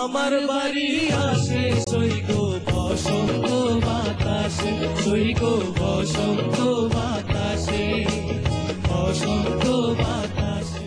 আমার বাড়ি আসে সৈগ বসন্ত বাতাসে, সৈগ বসন্ত বাতাসে, বসন্ত বাতাসে।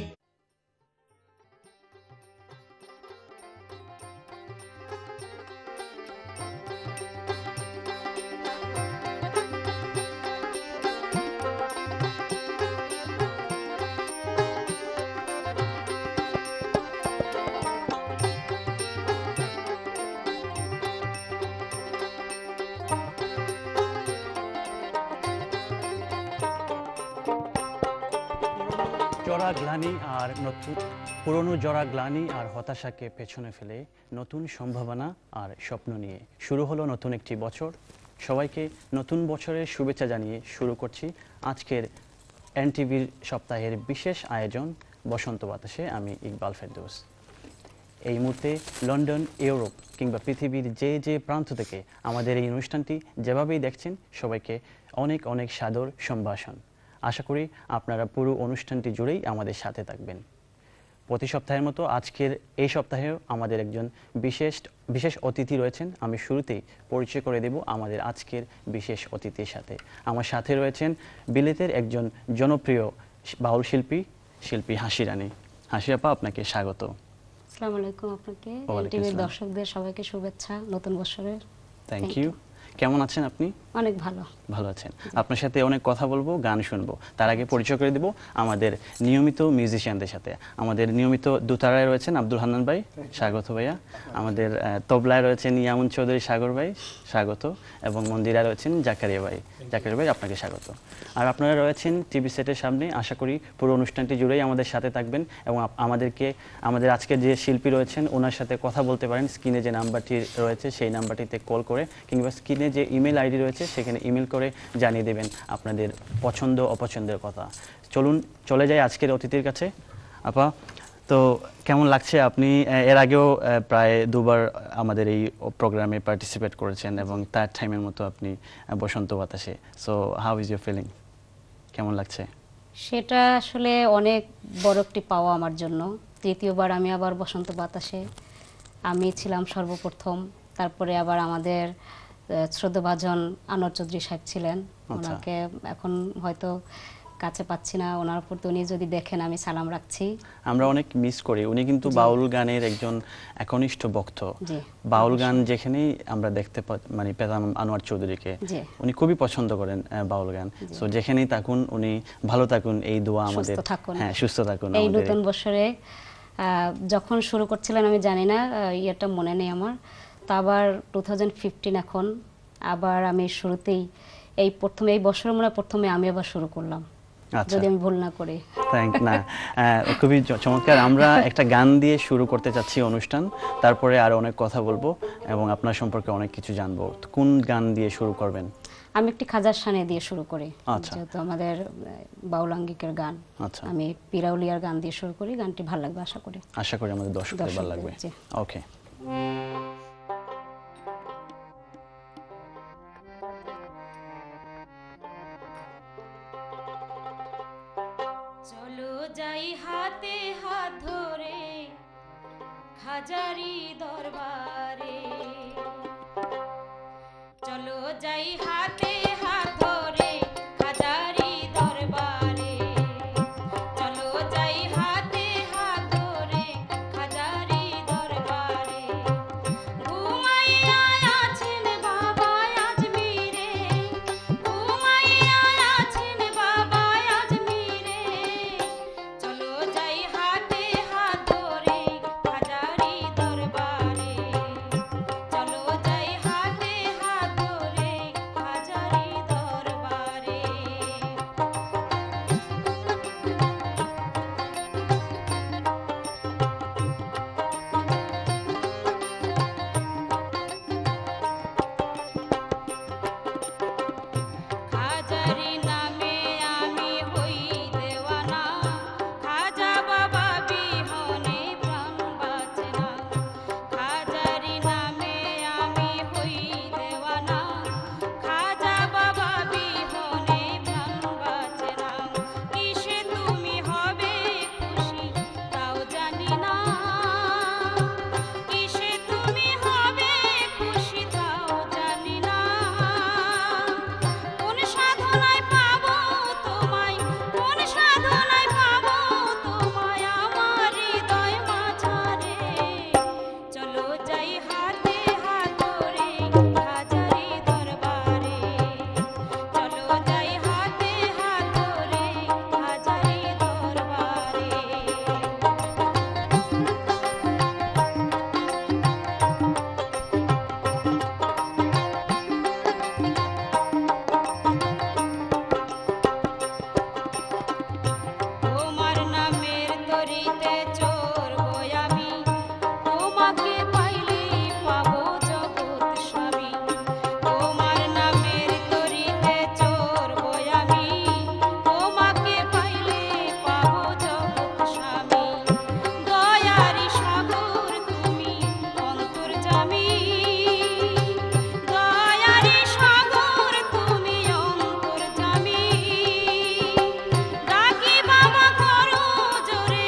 জরা গ্লানি আর পুরনো জরা গ্লানি আর হতাশাকে পেছনে ফেলে নতুন সম্ভাবনা আর স্বপ্ন নিয়ে শুরু হলো নতুন একটি বছর। সবাইকে নতুন বছরের শুভেচ্ছা জানিয়ে শুরু করছি আজকের এনটিভির সপ্তাহের বিশেষ আয়োজন বসন্ত বাতাসে। আমি ইকবাল ফেরদৌস। এই মুহূর্তে লন্ডন, ইউরোপ কিংবা পৃথিবীর যে যে প্রান্ত থেকে আমাদের এই অনুষ্ঠানটি যেভাবেই দেখছেন সবাইকে অনেক অনেক সাদর সম্ভাষণ। আশা করি আপনারা পুরো অনুষ্ঠানটি জুড়েই আমাদের সাথে থাকবেন। প্রতি সপ্তাহের মতো আজকের এই সপ্তাহেও আমাদের একজন বিশেষ অতিথি রয়েছেন। আমি শুরুতেই পরিচয় করে দেব আমাদের আজকের বিশেষ অতিথির সাথে। আমার সাথে রয়েছেন বিলেতের একজন জনপ্রিয় বাউল শিল্পী হাসি রানী। হাসি আপা, আপনাকে স্বাগত। আসসালামু আলাইকুম। আপনাকে টিভির দর্শকদের সবাইকে শুভেচ্ছা নতুন বছরের। Thank you. কেমন আছেন আপনি? অনেক ভালো। ভালো আছেন। আপনার সাথে অনেক কথা বলবো, গান শুনবো। তার আগে পরিচয় করে দেব আমাদের নিয়মিত মিউজিশিয়ানদের সাথে। আমাদের নিয়মিত দোতারায় রয়েছেন আব্দুল হান্নান ভাই, স্বাগত ভাইয়া। আমাদের তবলায় রয়েছেন ইয়ামুন চৌধুরী সাগর ভাই, স্বাগত। এবং মন্দিরায় রয়েছেন জাকারিয়া ভাই। জাকারিয়া ভাই, আপনাকে স্বাগত। আর আপনারা রয়েছেন টিভি সেটের সামনে। আশা করি পুরো অনুষ্ঠানটি জুড়েই আমাদের সাথে থাকবেন এবং আমাদের আজকে যে শিল্পী রয়েছেন ওনার সাথে কথা বলতে পারেন। স্ক্রিনে যে নাম্বারটি রয়েছে সেই নাম্বারটিতে কল করে কিংবা স্ক্রিনে যে ইমেল আইডি রয়েছে সেখানে ইমেল করে জানিয়ে দেবেন আপনাদের পছন্দ অপছন্দের কথা। চলে যাই আজকের অতিথির কাছে। আপা, তো কেমন লাগছে? আপনি এর আগেও প্রায় দুবার আমাদের এই প্রোগ্রামে পার্টিসিপেট করেছেন এবং তার টাইমের মতো আপনি বসন্ত বাতাসে। So how is your feeling? কেমন লাগছে? সেটা আসলে অনেক বড় একটি পাওয়া আমার জন্য। তৃতীয়বার আমি আবার বসন্ত বাতাসে। আমি ছিলাম সর্বপ্রথম, তারপরে আবার আমাদের শ্রদ্ধাভাজন আনোয়ার চৌধুরী সাহেব ছিলেন। ওনাকে এখন হয়তো কাছে পাচ্ছি না, ওনার উপর উনি যদি দেখেন আমি সালাম রাখছি। আমরা অনেক মিস করি। উনি কিন্তু বাউল গানের একজন একনিষ্ঠ ভক্ত। বাউল গান যেখানেই আমরা দেখতে পেতাম আনোয়ার চৌধুরীকে, উনি খুবই পছন্দ করেন বাউল গান। সো যেখানেই থাকুন উনি ভালো থাকুন, এই দোয়া আমাদের। হ্যাঁ, সুস্থ থাকুন। এই নতুন বছরে যখন শুরু করছিলেন আমি জানি না, ইয়েটা মনে নেই আমার, তো আবার 2015 এখন আবার আমি শুরুতেই এই বছর মনে প্রথমে আমি আবার শুরু করলাম, যদি আমি ভুল না করি। না, খুবই চমৎকার। আমরা একটা গান দিয়ে শুরু করতে চাচ্ছি অনুষ্ঠান, তারপরে আরো অনেক কথা বলবো এবং আপনার সম্পর্কে অনেক কিছু জানবো। কোন গান দিয়ে শুরু করবেন? আমি একটি খাজার শানে দিয়ে শুরু করি, যেহেতু আমাদের বাউল আঙ্গিকের গান। আমি পিরাউলিয়ার গান দিয়ে শুরু করি। গানটি ভালো লাগবে আশা করি আমাদের দর্শকদের ভালো লাগবে। ওকে। চলো যাই হাতে হাত ধরে খাজারি দরবারে, চলো যাই হাতে হাত ধরে খাজারি দরবারে, চলো যাই হাতে হাত ধরে খাজারি দরবারে। ঘুমাইয়া আছেন বাবা আজমিরে, ঘুমাইয়া আছেন বাবা আজমিরে, চলো যাই হাতে হাত ধরে খাজারি দরবারে। চড়বো আমি, তোমাকে পাইলে পাবো জগৎ স্বামী। তোমার নামের তরিতে চড়বো আমি, তোমাকে পাইলে পাবো জগৎ স্বামী। দয়ারি সাগর তুমি অন্তর্যামী, দয়ারি সাগর তুমি অন্তর্যামী। ডাকি বাবা করো জোরে,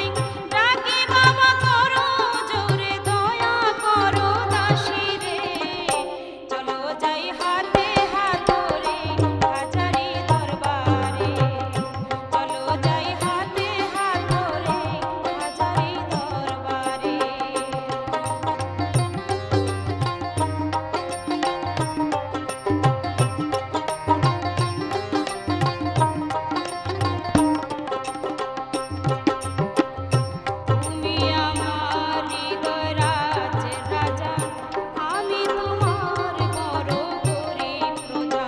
ডাকি বাবা করো জোরে, দয়া করো দাসী রে। চলো যাই হাতে হাত ধরে হাজারি দরবারে, চলো যাই হাতে হাত ধরে হাজারি দরবারে। তুমি আমার হৃদয় রাজের রাজা, আমি তোমার বড় গরিব প্রজা।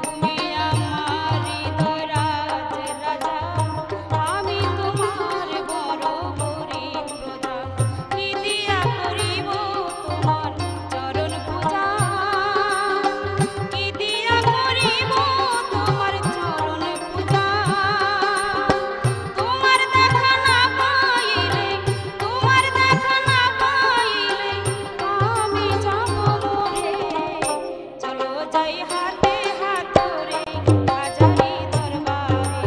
তুমি আমার হৃদয় রাজের রাজা, আমি তোমার বড় গরিব প্রজা। কি দিয়া করিব তোমার চরণ পূজা, কি দিয়া করিব তোমার চরণ পূজা। তোমার দেখা না পাইলে, তোমার দেখা না পাইলে আমি যাব মরে। চলো যাই হাতে হাত ধরে হাজারি দরবারে,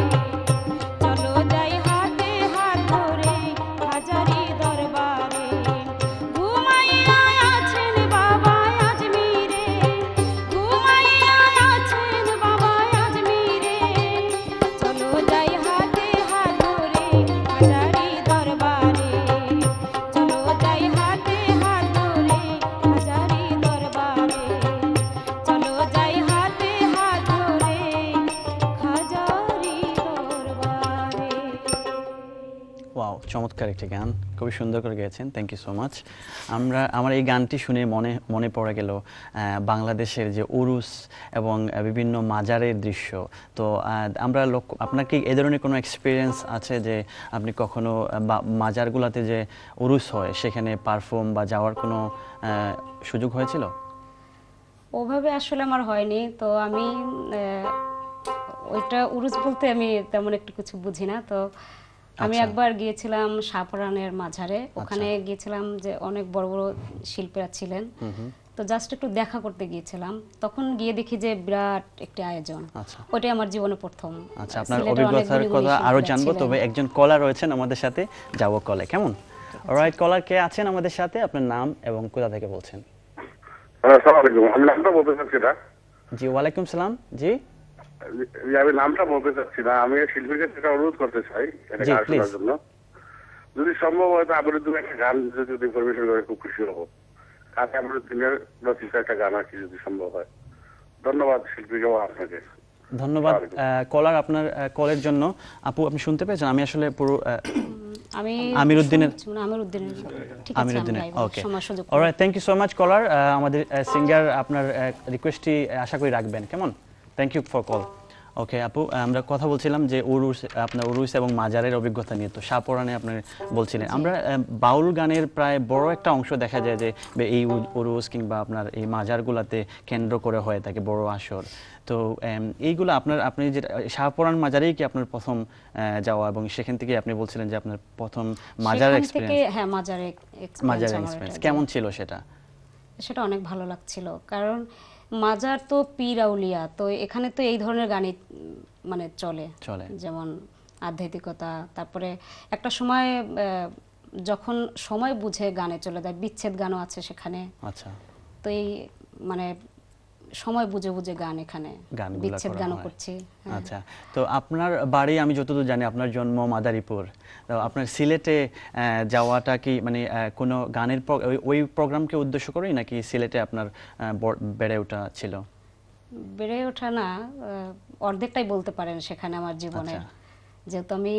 চলো যাই হাতে হাত ধরে হাজারি দরবারে। ঘুমাইয়া আছেন বাবা আজমিরে, ঘুমাইয়া আছেন বাবা আজমিরে। চলো যাই হাতে হাত ধরে হাজারি দরবারে, চলো যাই হাতে হাত ধরে হাজারি দরবারে, চলো যাই হাতে হাত ধরে হাজারি দরবারে। ওয়াও, চমৎকার একটি গান, খুবই সুন্দর করে গেয়েছেন, থ্যাংক ইউ সো মাচ। আমার এই গানটি শুনে মনে পড়ে গেল বাংলাদেশের যে উরুস এবং বিভিন্ন মাজারের দৃশ্য। তো আমরা আপনার কি এ ধরনের কোনো এক্সপিরিয়েন্স আছে যে আপনি কখনো মাজারগুলোতে যে উরুস হয় সেখানে পারফর্ম বা যাওয়ার কোনো সুযোগ হয়েছিল? ওভাবে আসলে আমার হয়নি। তো আমি ওইটা উরুস বলতে আমি তেমন একটু কিছু বুঝি না। তো আমি আচ্ছা। একবার গিয়েছিলাম শাহপরানের মাঝারে, ওখানে গিয়েছিলাম যে অনেক বড় বড় শিল্পীরা ছিলেন। তো জাস্ট একটু দেখা করতে গিয়েছিলাম, তখন গিয়ে দেখি যে বিরাট একটি আয়োজন। আচ্ছা ওইটাই আমার জীবনে প্রথম। আচ্ছা, আপনার সিলেটের অনেক অভিজ্ঞতার গুণী গুণী কথা আরো শিল্পীরা জানবো, ছিলেন। তবে একজন কলার রয়েছেন আমাদের সাথে, যাবো কলে, কেমন? অলরাইট, কলার কে আছেন আমাদের সাথে? আপনার নাম এবং কোথা থেকে বলছেন? আসসালামু আলাইকুম। আমি নামটা বলতে চাচ্ছি না, জি, ওয়ালাইকুম সালাম। জি আমি নামটা বলতে চাচ্ছি না। আমি শিল্পীকে একটা অনুরোধ করতে চাই এটা জি, গান please. শোনার জন্য। যদি সম্ভব হয় তো আবরুদ্দিন একটা গান যদি ইনফরমেশন করে খুব খুশি হবো। কাছে আবরুদ্দিনের রচিত একটা গান আর কি যদি সম্ভব হয়। ধন্যবাদ শিল্পীকে ও আপনাকে। ধন্যবাদ কলার, আপনার কলের জন্য। আপু, আপনি শুনতে পেয়েছেন? আমি আসলে পুরো আমি আমিরুদ্দিনের আমিরুদ্দিনের ঠিক আছে, আমিরুদ্দিনের, আমি ওকে, সময় সুযোগ করে। Alright, thank you so much caller. আমাদের সিঙ্গার আপনার রিকোয়েস্টটি আশা করি রাখবেন, কেমন? Thank you for call. Okay আপু, আমরা কথা বলছিলাম যে আপনার উরুস এবং মাজারের অভিজ্ঞতা নিয়ে। তো শাহপরানে আপনি বলছিলেন, আমরা বাউল গানের প্রায় বড় একটা অংশ দেখা যায় যে এই উরুস কিংবা আপনার এই মাজারগুলাতে কেন্দ্র করে হয়ে থাকে বড় আসর। তো এইগুলো আপনি যে শাহপরান মাজারেই কি আপনার প্রথম যাওয়া, এবং সেখান থেকে আপনি বলছিলেন যে আপনার প্রথম মাজার এক্সপেরিয়েন্স? হ্যাঁ, মাজার এক্সপেরিয়েন্স কেমন ছিল সেটা? সেটা অনেক ভালো লাগছিল, কারণ মাজার তো পীর আউলিয়া, তো এখানে তো এই ধরনের গানই মানে চলে, যেমন আধ্যাত্মিকতা। তারপরে একটা সময় যখন সময় বুঝে গানে চলে যায়, বিচ্ছেদ গানও আছে সেখানে। আচ্ছা, তো এই মানে সময় বুঝে বুঝে গান, এখানে বিচ্ছেদ গানও করছি। আচ্ছা, তো আপনার বাড়ি আমি যতদূর জানি আপনার জন্ম মাদারীপুর। তো আপনার সিলেটে যাওয়াটা কি মানে কোনো গানের ওই প্রোগ্রামকে উদ্দেশ্য করেই, নাকি সিলেটে আপনার বেড়ে ওঠা ছিল? বেড়ে ওঠা না, অর্ধেকটাই বলতে পারেন সেখানে আমার জীবনে। যেহেতু আমি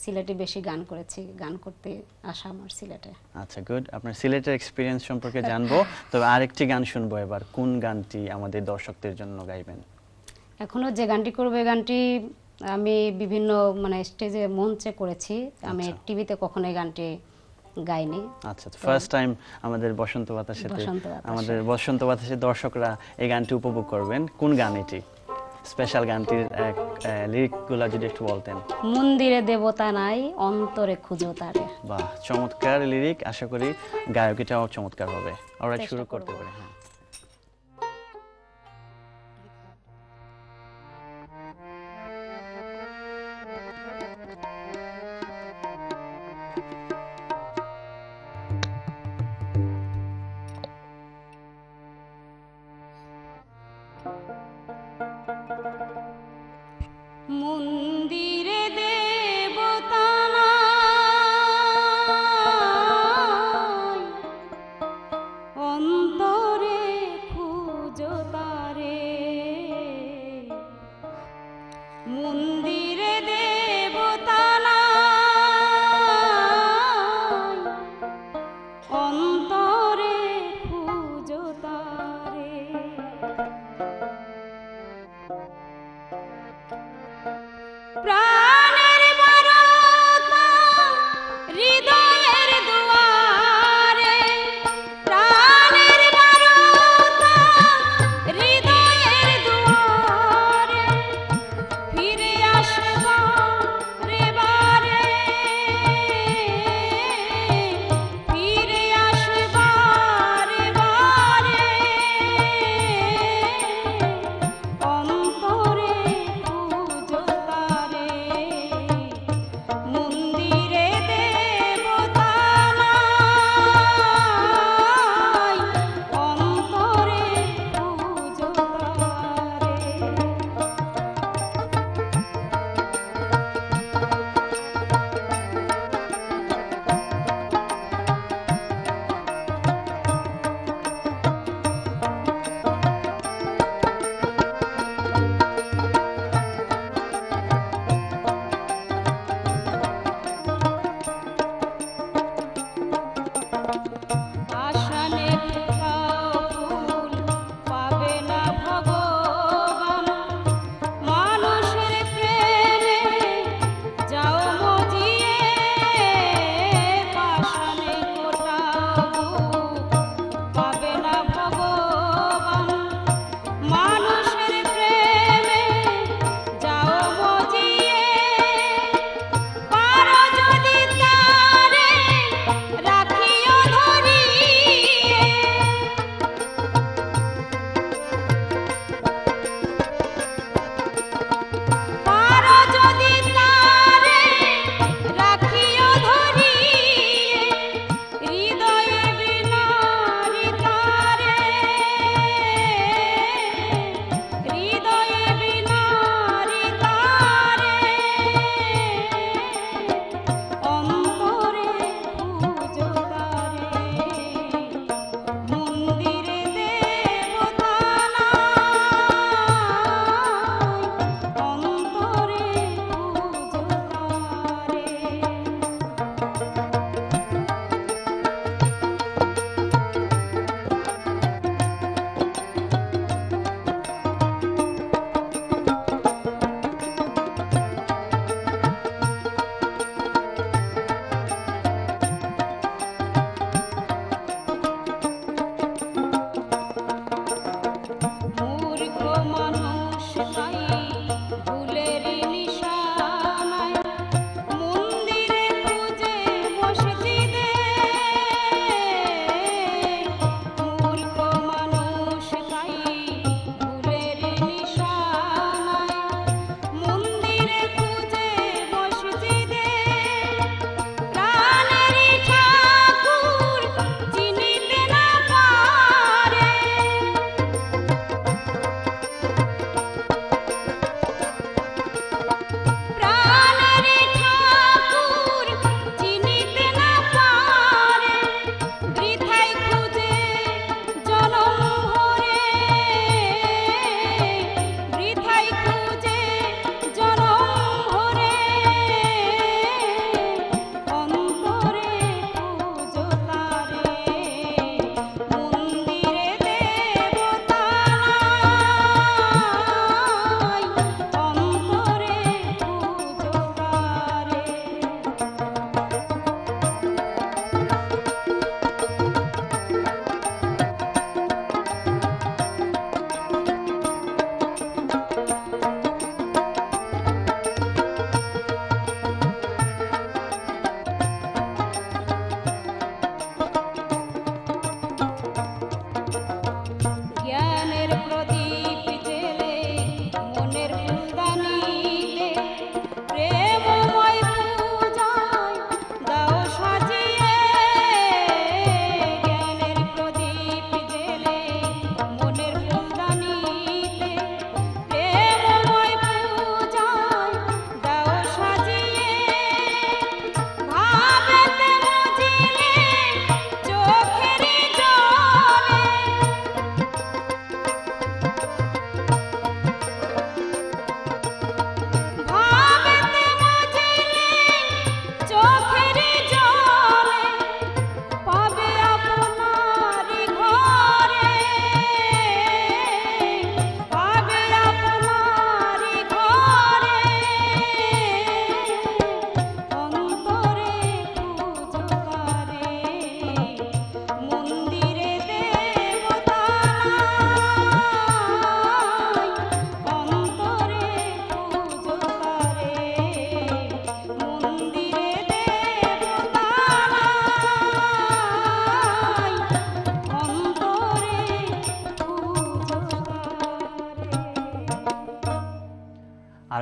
সিলেটে বেশি গান করেছি, গান করতে আসা আমার সিলেটে। আচ্ছা, গুড। আপনার সিলেটের এক্সপিরিয়েন্স সম্পর্কে জানবো, তবে আরেকটি গান শুনবো এবার। কোন গানটি আমাদের দর্শকদের জন্য গাইবেন? এখনো যে গানটি করবো, এই গানটি আমি বিভিন্ন মানে স্টেজে মঞ্চে করেছি, আমি আচ্ছা। টিভিতে কখনো এই গানটি গাইনি। আচ্ছা, ফার্স্ট টাইম আমাদের বসন্ত বাতাসেতে বসন্ত বাতাসে। আমাদের বসন্ত বাতাসের দর্শকরা এই গানটি উপভোগ করবেন। কোন গান এটি? স্পেশাল গানটির লিরিকগুলো যদি একটু বলতেন। মন্দিরে দেবতা নাই, অন্তরে খুঁজো তারে। বাহ, চমৎকার লিরিক। আশা করি গায়কিটাও চমৎকার হবে। অলরাইট, চেষ্টা শুরু করব। করতে পারি। হ্যাঁ। মন্দিরে দেবতা নাই, অন্তরে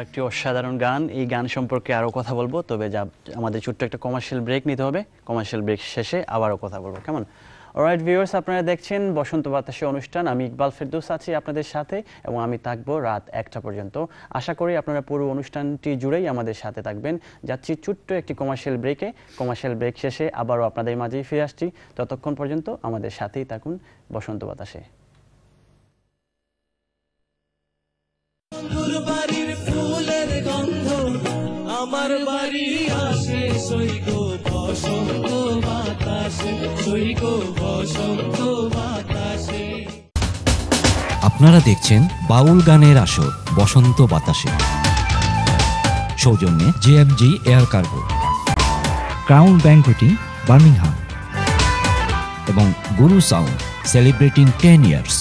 একটি অসাধারণ গান। এই গান সম্পর্কে আরও কথা বলবো, তবে আমাদের ছোট্ট একটা কমার্শিয়াল ব্রেক নিতে হবে। কমার্শিয়াল ব্রেক শেষে আবারও কথা বলবো, কেমন? অলরাইট ভিউয়ার্স, আপনারা দেখছেন বসন্ত বাতাসে অনুষ্ঠান। আমি ইকবাল ফেরদৌস আছি আপনাদের সাথে এবং আমি থাকবো রাত 1টা পর্যন্ত। আশা করি আপনারা পুরো অনুষ্ঠানটি জুড়েই আমাদের সাথে থাকবেন। যাচ্ছি ছোট্ট একটি কমার্শিয়াল ব্রেকে। কমার্শিয়াল ব্রেক শেষে আবারও আপনাদের মাঝেই ফিরে আসছি। ততক্ষণ পর্যন্ত আমাদের সাথেই থাকুন বসন্ত বাতাসে। বাড়ির ফুলের গন্ধ আমার বাড়ি আসে, সৈগ বসন্ত বাতাসে, সৈগ বসন্ত বাতাসে। আপনারা দেখছেন বাউল গানের আসর বসন্ত বাতাসে, সৌজন্যে JMG air cargo, crown banqueting Birmingham এবং গুরু সাউন্ড সেলিব্রেটিং 10 years।